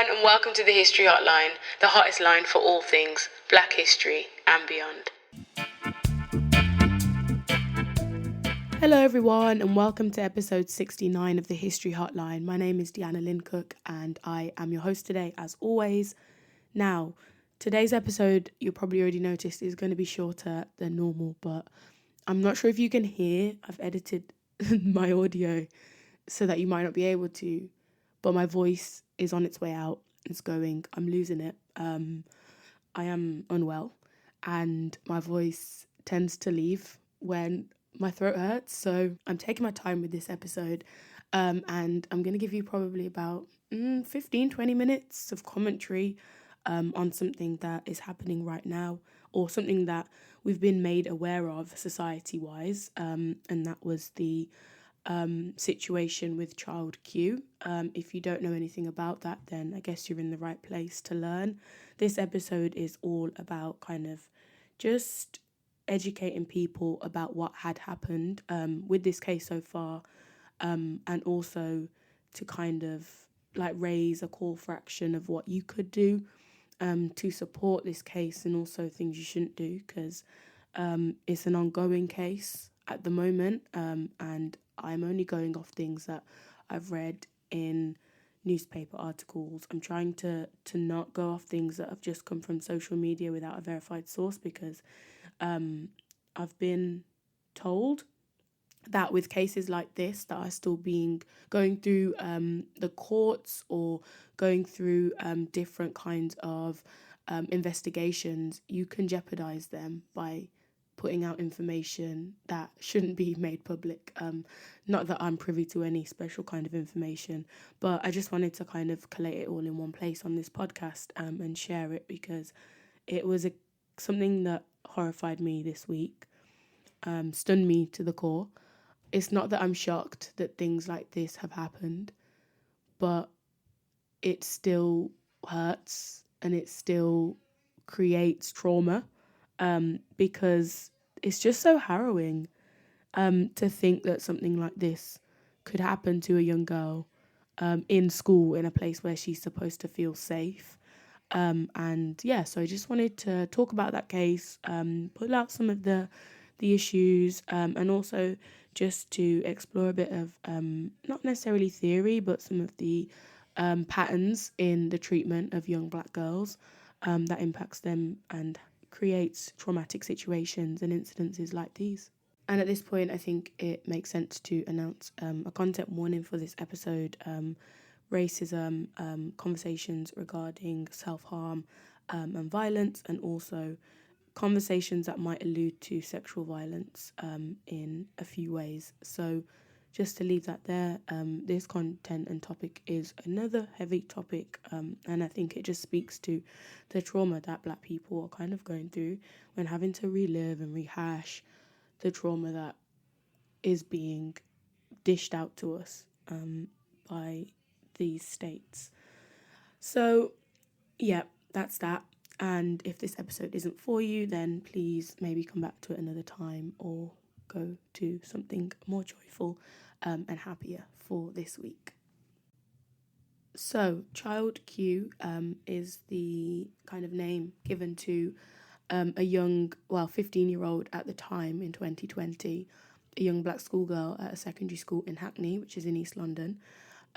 and welcome to the History Hotline, the hottest line for all things Black history and beyond. Hello everyone, and welcome to episode 69 of the History Hotline. My name is Deanna Lynn Cook, and I am your host today, as always. Now, today's episode, you'll probably already noticed, is going to be shorter than normal, but I'm not sure if you can hear. I've edited my audio so that you might not be able to, but my voice is on its way out. It's going. I'm losing it. I am unwell, and my voice tends to leave when my throat hurts. So I'm taking my time with this episode, and I'm going to give you probably about 15, 20 minutes of commentary on something that is happening right now, or something that we've been made aware of society-wise, and that was the situation with ChildQ. If you don't know anything about that, then I guess you're in the right place to learn. This episode is all about kind of just educating people about what had happened with this case so far, and also to kind of like raise a call for action of what you could do to support this case, and also things you shouldn't do, because it's an ongoing case at the moment, and I'm only going off things that I've read in newspaper articles. I'm trying to not go off things that have just come from social media without a verified source, because I've been told that with cases like this that are still going through the courts, or going through different kinds of investigations, you can jeopardize them by putting out information that shouldn't be made public. Not that I'm privy to any special kind of information, but I just wanted to kind of collate it all in one place on this podcast and share it, because it was something that horrified me this week, stunned me to the core. It's not that I'm shocked that things like this have happened, but it still hurts and it still creates trauma, because it's just so harrowing to think that something like this could happen to a young girl in school, in a place where she's supposed to feel safe. And yeah, so I just wanted to talk about that case, pull out some of the issues, and also just to explore a bit of not necessarily theory, but some of the patterns in the treatment of young Black girls that impacts them and creates traumatic situations and incidences like these. And at this point, I think it makes sense to announce a content warning for this episode. Racism, conversations regarding self-harm and violence, and also conversations that might allude to sexual violence in a few ways. So just to leave that there, this content and topic is another heavy topic, and I think it just speaks to the trauma that Black people are kind of going through when having to relive and rehash the trauma that is being dished out to us by these states. So yeah, that's that. And if this episode isn't for you, then please maybe come back to it another time, or go to something more joyful and happier for this week. So ChildQ is the kind of name given to a young, 15-year-old at the time in 2020, a young Black schoolgirl at a secondary school in Hackney, which is in East London.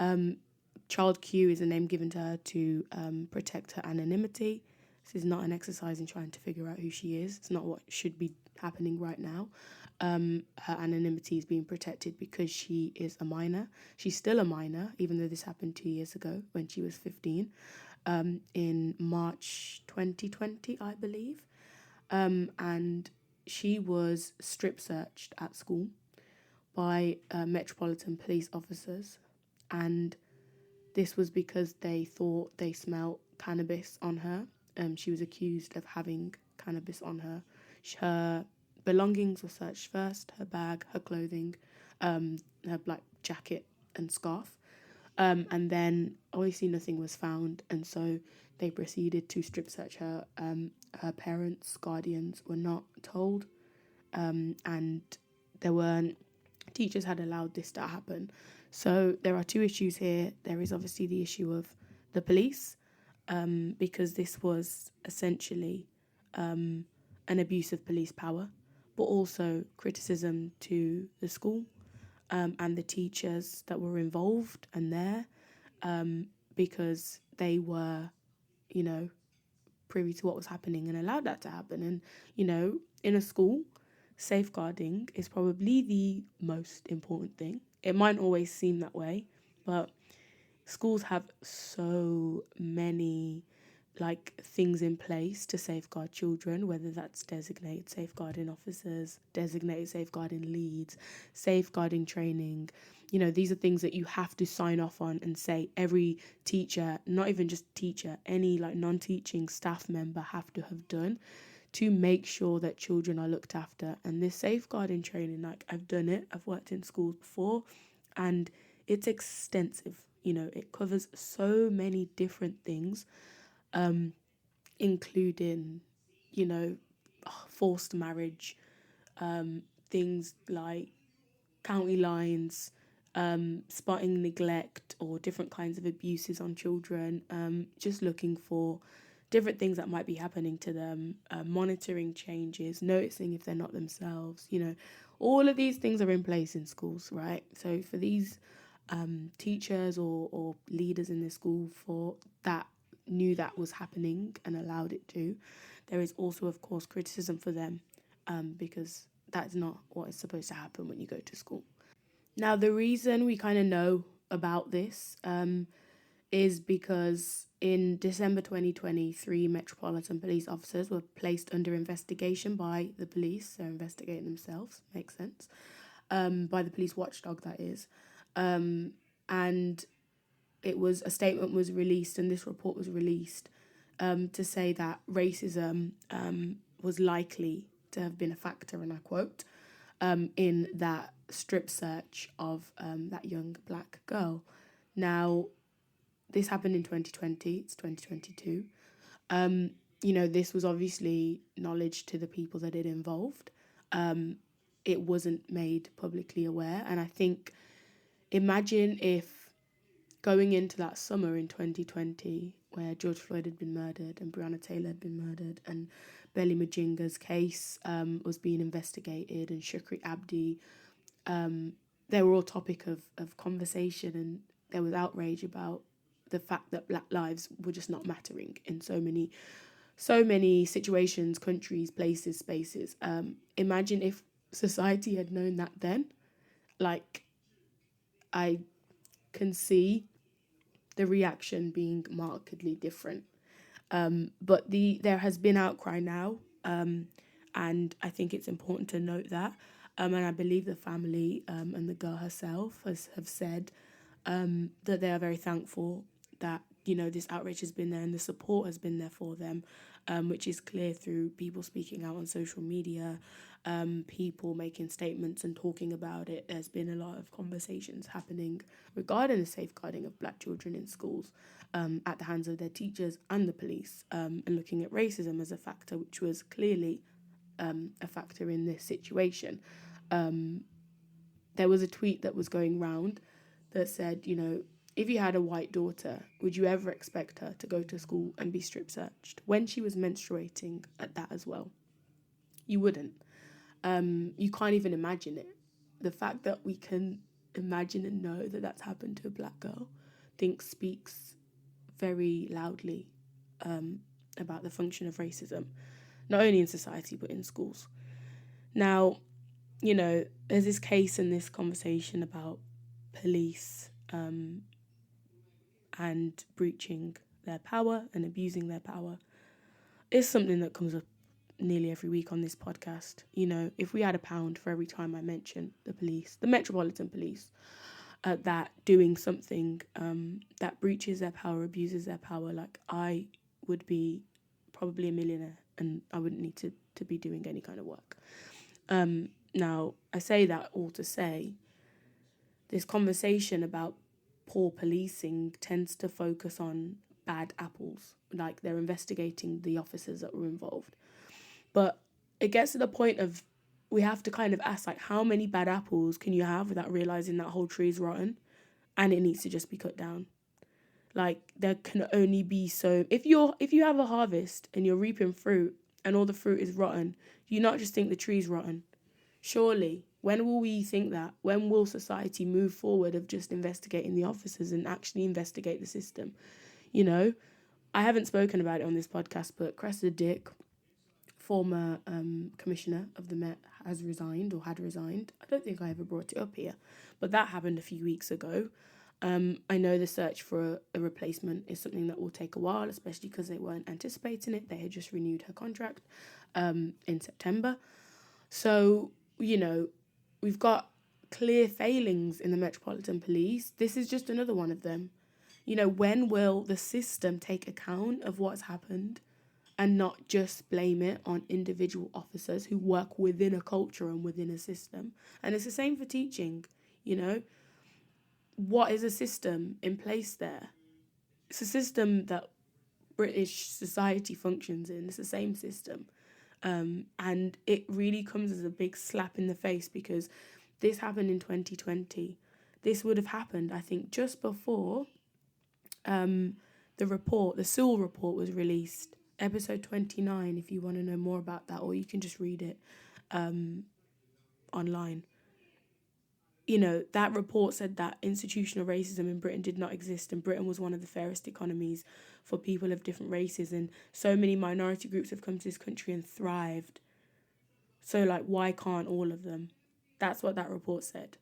ChildQ is a name given to her to protect her anonymity. This is not an exercise in trying to figure out who she is. It's not what should be happening right now. Her anonymity is being protected because she is a minor. She's still a minor, even though this happened 2 years ago when she was 15, in March 2020, I believe. And she was strip searched at school by Metropolitan Police officers, and this was because they thought they smelt cannabis on her. She was accused of having cannabis on her. Her belongings were searched first: her bag, her clothing, her black jacket and scarf. And then obviously nothing was found, and so they proceeded to strip search her. Her parents, guardians were not told, and there weren't, teachers had allowed this to happen. So there are two issues here. There is obviously the issue of the police, because this was essentially an abuse of police power, but also criticism to the school and the teachers that were involved and there, because they were, you know, privy to what was happening and allowed that to happen. And, you know, in a school, safeguarding is probably the most important thing. It might always seem that way, but schools have so many things in place to safeguard children, whether that's designated safeguarding officers, designated safeguarding leads, safeguarding training. You know, these are things that you have to sign off on and say every teacher, not even just teacher, any non-teaching staff member have to have done to make sure that children are looked after. And this safeguarding training, I've done it, I've worked in schools before, and it's extensive. You know, it covers so many different things, including, you know, forced marriage, things like county lines, spotting neglect or different kinds of abuses on children, just looking for different things that might be happening to them, monitoring changes, noticing if they're not themselves. You know, all of these things are in place in schools, right? So for these teachers or leaders in the school for that knew that was happening and allowed it to, there is also, of course, criticism for them, because that's not what is supposed to happen when you go to school. Now, the reason we kind of know about this is because in December 2023, Metropolitan Police officers were placed under investigation by the police. They're investigating themselves, makes sense, by the police watchdog, that is. And a statement was released, and this report was released to say that racism was likely to have been a factor, and I quote, in that strip search of that young black girl. Now, this happened in 2020, it's 2022. You know, this was obviously knowledge to the people that it involved. It wasn't made publicly aware, and I think, imagine if going into that summer in 2020, where George Floyd had been murdered and Breonna Taylor had been murdered and Belly Mujinga's case was being investigated, and Shukri Abdi, they were all topic of conversation, and there was outrage about the fact that Black lives were just not mattering in so many situations, countries, places, spaces. Imagine if society had known that then. I can see the reaction being markedly different. But there has been outcry now, and I think it's important to note that. And I believe the family and the girl herself have said that they are very thankful that, you know, this outrage has been there and the support has been there for them, which is clear through people speaking out on social media, people making statements and talking about it. There's been a lot of conversations happening regarding the safeguarding of Black children in schools at the hands of their teachers and the police, and looking at racism as a factor, which was clearly a factor in this situation. There was a tweet that was going round that said, you know, if you had a white daughter, would you ever expect her to go to school and be strip searched when she was menstruating at that as well? You wouldn't. You can't even imagine it. The fact that we can imagine and know that that's happened to a Black girl, I think speaks very loudly about the function of racism, not only in society but in schools. Now, you know, there's this case and this conversation about police and breaching their power and abusing their power. It's something that comes up nearly every week on this podcast. You know, if we had £1 for every time I mention the police, the Metropolitan Police, that doing something that breaches their power, abuses their power, I would be probably a millionaire and I wouldn't need to be doing any kind of work. Now, I say that all to say this conversation about poor policing tends to focus on bad apples, like they're investigating the officers that were involved. But it gets to the point of we have to kind of ask, how many bad apples can you have without realising that whole tree is rotten and it needs to just be cut down? Like, there can only be so... If you have a harvest and you're reaping fruit and all the fruit is rotten, you not just think the tree's rotten. Surely, when will we think that? When will society move forward of just investigating the officers and actually investigate the system? You know, I haven't spoken about it on this podcast, but Cressida Dick, former commissioner of the Met, has resigned or had resigned. I don't think I ever brought it up here, but that happened a few weeks ago. I know the search for a replacement is something that will take a while, especially because they weren't anticipating it. They had just renewed her contract in September. So, you know, we've got clear failings in the Metropolitan Police. This is just another one of them. You know, when will the system take account of what's happened and not just blame it on individual officers who work within a culture and within a system? And it's the same for teaching, you know. What is a system in place there? It's a system that British society functions in. It's the same system. And it really comes as a big slap in the face because this happened in 2020. This would have happened, I think, just before the Sewell report was released. Episode 29, if you want to know more about that, or you can just read it online. You know, that report said that institutional racism in Britain did not exist, and Britain was one of the fairest economies for people of different races, and so many minority groups have come to this country and thrived. So, like, why can't all of them? That's what that report said.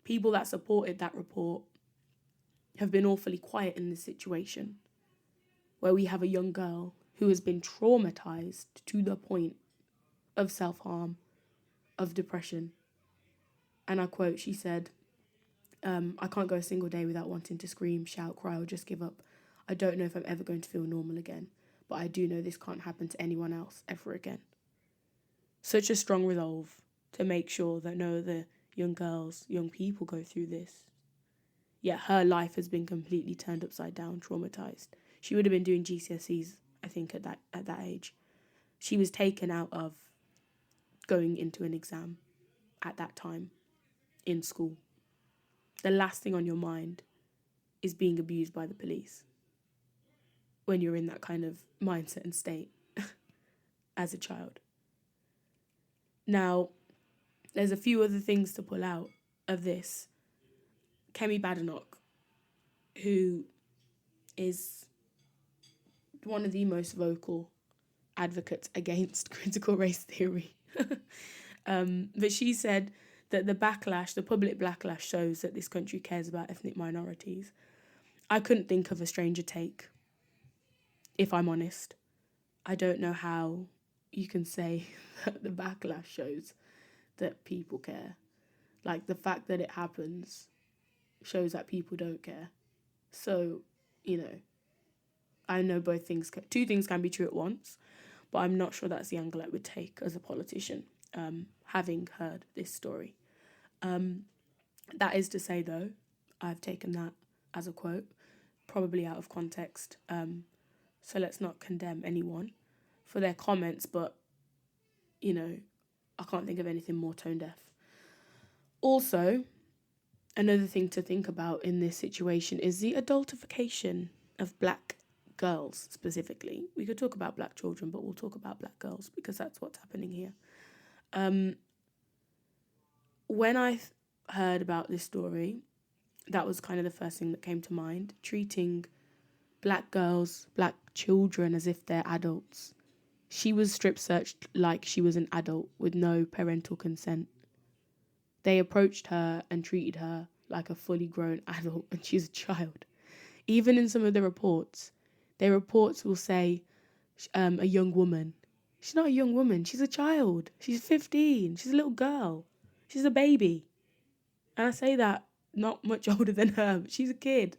People that supported that report have been awfully quiet in this situation, where we have a young girl who has been traumatized to the point of self-harm, of depression. And I quote, she said, I can't go a single day without wanting to scream, shout, cry, or just give up. I don't know if I'm ever going to feel normal again, but I do know this can't happen to anyone else ever again. Such a strong resolve to make sure that no other young girls, young people go through this. Yet her life has been completely turned upside down, traumatized. She would have been doing GCSEs, I think, at that age. She was taken out of going into an exam at that time in school. The last thing on your mind is being abused by the police when you're in that kind of mindset and state as a child. Now, there's a few other things to pull out of this. Kemi Badenoch, who is one of the most vocal advocates against critical race theory. But she said that the public backlash shows that this country cares about ethnic minorities. I couldn't think of a stranger take, if I'm honest. I don't know how you can say that the backlash shows that people care. Like, the fact that it happens shows that people don't care. So, you know, I know two things can be true at once, but I'm not sure that's the angle I would take as a politician, having heard this story. That is to say, though, I've taken that as a quote, probably out of context. So let's not condemn anyone for their comments, but, you know, I can't think of anything more tone deaf. Also, another thing to think about in this situation is the adultification of black girls specifically. We could talk about black children, but we'll talk about black girls because that's what's happening here. When I heard about this story, that was kind of the first thing that came to mind, treating black girls, black children as if they're adults. She was strip searched like she was an adult with no parental consent. They approached her and treated her like a fully grown adult and she's a child. Even in some of the reports, their reports will say a young woman. She's not a young woman, she's a child. She's 15, she's a little girl. She's a baby. And I say that not much older than her, but she's a kid.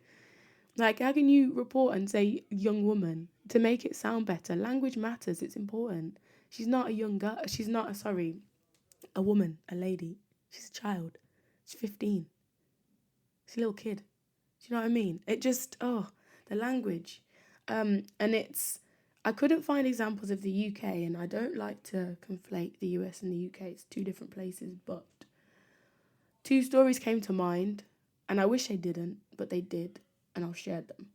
Like, how can you report and say young woman to make it sound better? Language matters, it's important. She's not a young girl, a woman, a lady. She's a child. She's 15. She's a little kid. Do you know what I mean? It just, the language. And I couldn't find examples of the UK, and I don't like to conflate the US and the UK. It's two different places, but two stories came to mind, and I wish they didn't, but they did. and I'll share them.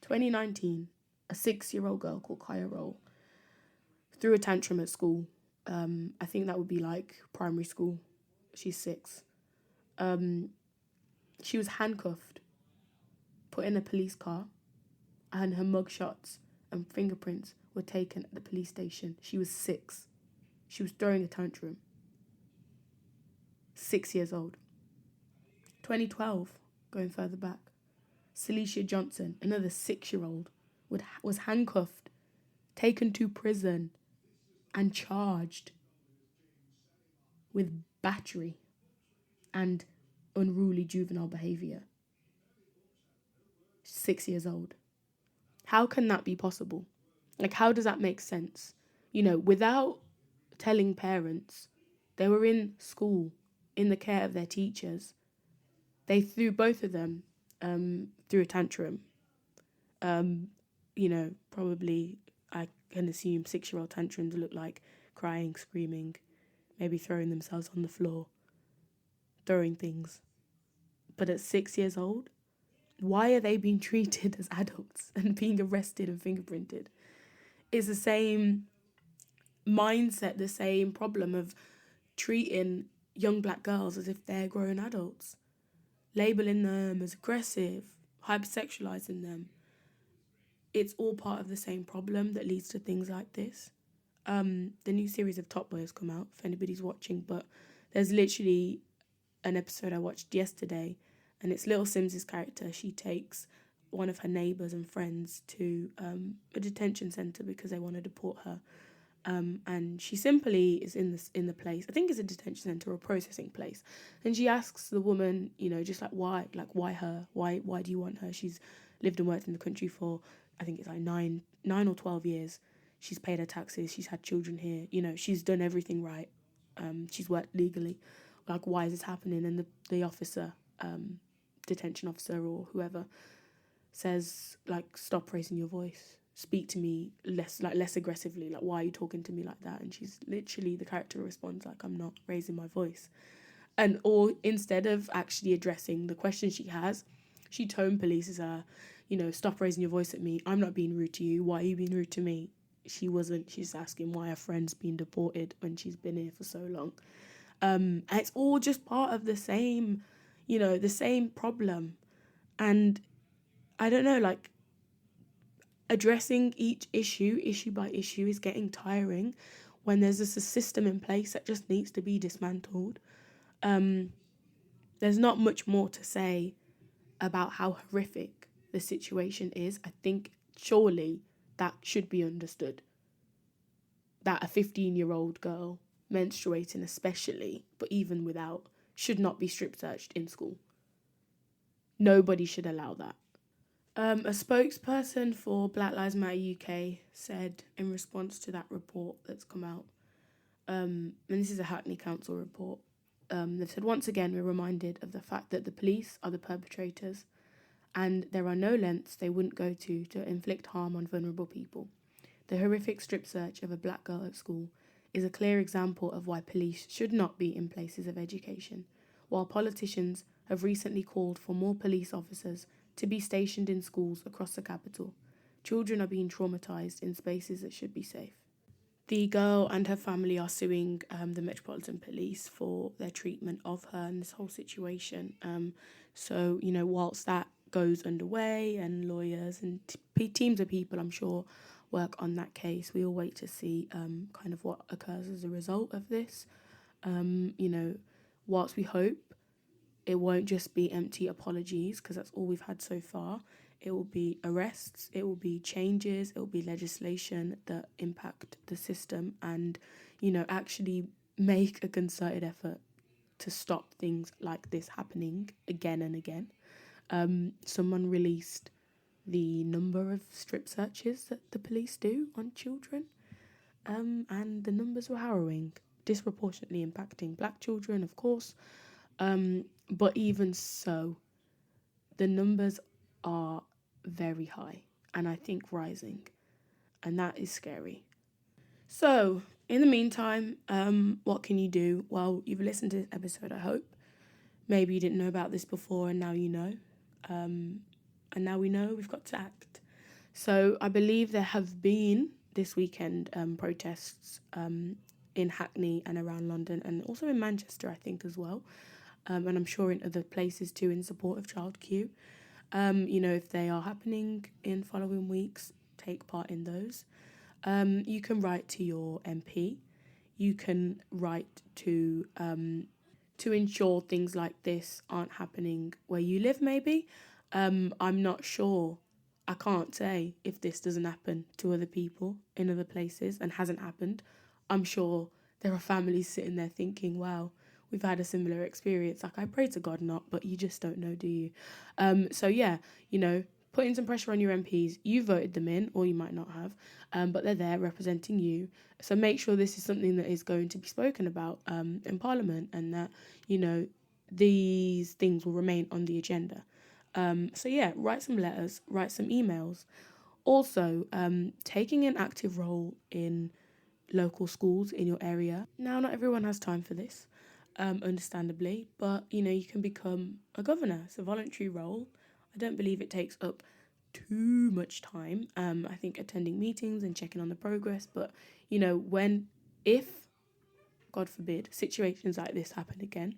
2019, a 6-year-old girl called Kaya Roll threw a tantrum at school. I think that would be like primary school. She's 6. She was handcuffed, put in a police car, and her mugshots and fingerprints were taken at the police station. She was 6. She was throwing a tantrum. 6 years old. 2012, going further back, Celicia Johnson, another 6-year-old, was handcuffed, taken to prison, and charged with battery and unruly juvenile behaviour. 6 years old. How can that be possible? Like, how does that make sense? Without telling parents, they were in school, in the care of their teachers. They threw both of them through a tantrum. Probably I can assume 6-year-old tantrums look like crying, screaming, maybe throwing themselves on the floor, throwing things. But at 6 years old, why are they being treated as adults and being arrested and fingerprinted? It's the same mindset, the same problem of treating young black girls as if they're grown adults, labelling them as aggressive, hypersexualizing them. It's all part of the same problem that leads to things like this. The new series of Top Boy has come out, if anybody's watching, but there's literally an episode I watched yesterday, and it's Little Sims's character. She takes one of her neighbours and friends to a detention centre because they want to deport her. And she simply is in the place. I think it's a detention centre or a processing place. And she asks the woman, just like why her? Why do you want her? She's lived and worked in the country for, I think it's like 9 or 12 years. She's paid her taxes. She's had children here. She's done everything right. She's worked legally. Like, why is this happening? And the officer, detention officer or whoever, says, like, stop raising your voice. Speak to me less aggressively. Like, why are you talking to me like that? And she's literally, the character responds like, I'm not raising my voice. Or instead of actually addressing the question she has, she tone polices her, stop raising your voice at me. I'm not being rude to you. Why are you being rude to me? She wasn't. She's asking why her friend's been deported when she's been here for so long. And it's all just part of the same, the same problem. And I don't know, like, addressing each issue by issue, is getting tiring when there's just a system in place that just needs to be dismantled. There's not much more to say about how horrific the situation is. I think surely that should be understood. That a 15-year-old girl, menstruating especially, but even without, should not be strip searched in school. Nobody should allow that. A spokesperson for Black Lives Matter UK said in response to that report that's come out, and this is a Hackney Council report, they said, once again, we're reminded of the fact that the police are the perpetrators and there are no lengths they wouldn't go to inflict harm on vulnerable people. The horrific strip search of a black girl at school is a clear example of why police should not be in places of education, while politicians have recently called for more police officers to be stationed in schools across the capital. Children are being traumatised in spaces that should be safe. The girl and her family are suing the Metropolitan Police for their treatment of her and this whole situation. So, whilst that goes underway and lawyers and teams of people, I'm sure, work on that case, we all wait to see kind of what occurs as a result of this. Whilst we hope it won't just be empty apologies, because that's all we've had so far. It will be arrests, it will be changes, it will be legislation that impact the system and, actually make a concerted effort to stop things like this happening again and again. Someone released the number of strip searches that the police do on children, and the numbers were harrowing, disproportionately impacting black children, of course. But even so, the numbers are very high and I think rising, and that is scary. So, in the meantime, what can you do? Well, you've listened to this episode, I hope. Maybe you didn't know about this before and now you know. and now we know we've got to act. So I believe there have been this weekend protests in Hackney and around London, and also in Manchester, I think, as well. And I'm sure in other places too, in support of ChildQ. If they are happening in following weeks, take part in those. You can write to your MP. You can write to ensure things like this aren't happening where you live, maybe. I'm not sure. I can't say if this doesn't happen to other people in other places and hasn't happened. I'm sure there are families sitting there thinking, wow, we've had a similar experience. Like, I pray to God not, but you just don't know, do you? Putting some pressure on your MPs. You voted them in, or you might not have, but they're there representing you. So make sure this is something that is going to be spoken about in Parliament, and that, these things will remain on the agenda. Write some letters, write some emails. Also, taking an active role in local schools in your area. Now, not everyone has time for this, understandably, but, you can become a governor. It's a voluntary role. I don't believe it takes up too much time. I think attending meetings and checking on the progress, but, if, God forbid, situations like this happen again,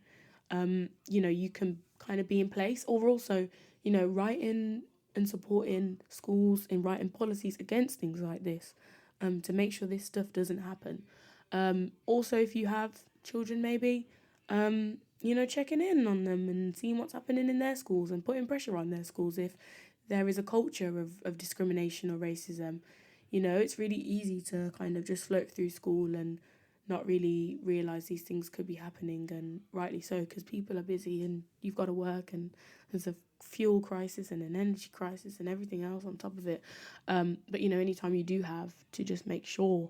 you can kind of be in place, or also, writing and supporting schools in writing policies against things like this, to make sure this stuff doesn't happen. Also, if you have children, maybe, checking in on them and seeing what's happening in their schools and putting pressure on their schools if there is a culture of discrimination or racism. It's really easy to kind of just float through school and not really realise these things could be happening, and rightly so, because people are busy and you've got to work, and there's a fuel crisis and an energy crisis and everything else on top of it. But anytime you do have to just make sure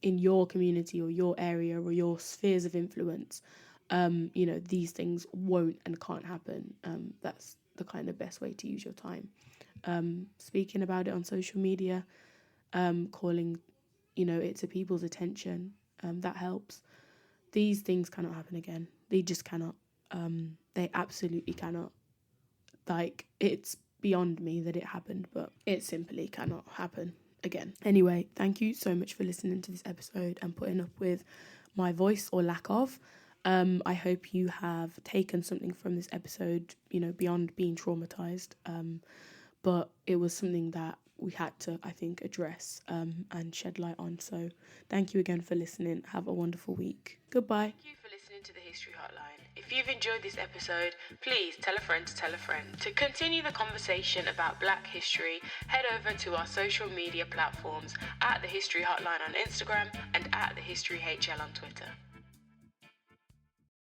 in your community or your area or your spheres of influence, these things won't and can't happen. That's the kind of best way to use your time. Speaking about it on social media, calling, it to people's attention, that helps. These things cannot happen again. They just cannot. They absolutely cannot. Like, it's beyond me that it happened, but it simply cannot happen again. Anyway, thank you so much for listening to this episode and putting up with my voice or lack of. I hope you have taken something from this episode, beyond being traumatized. But it was something that we had to, I think, address and shed light on. So thank you again for listening. Have a wonderful week. Goodbye. Thank you for listening to the History Hotline. If you've enjoyed this episode, please tell a friend to tell a friend. To continue the conversation about Black history, head over to our social media platforms at the History Hotline on Instagram and at the History HL on Twitter.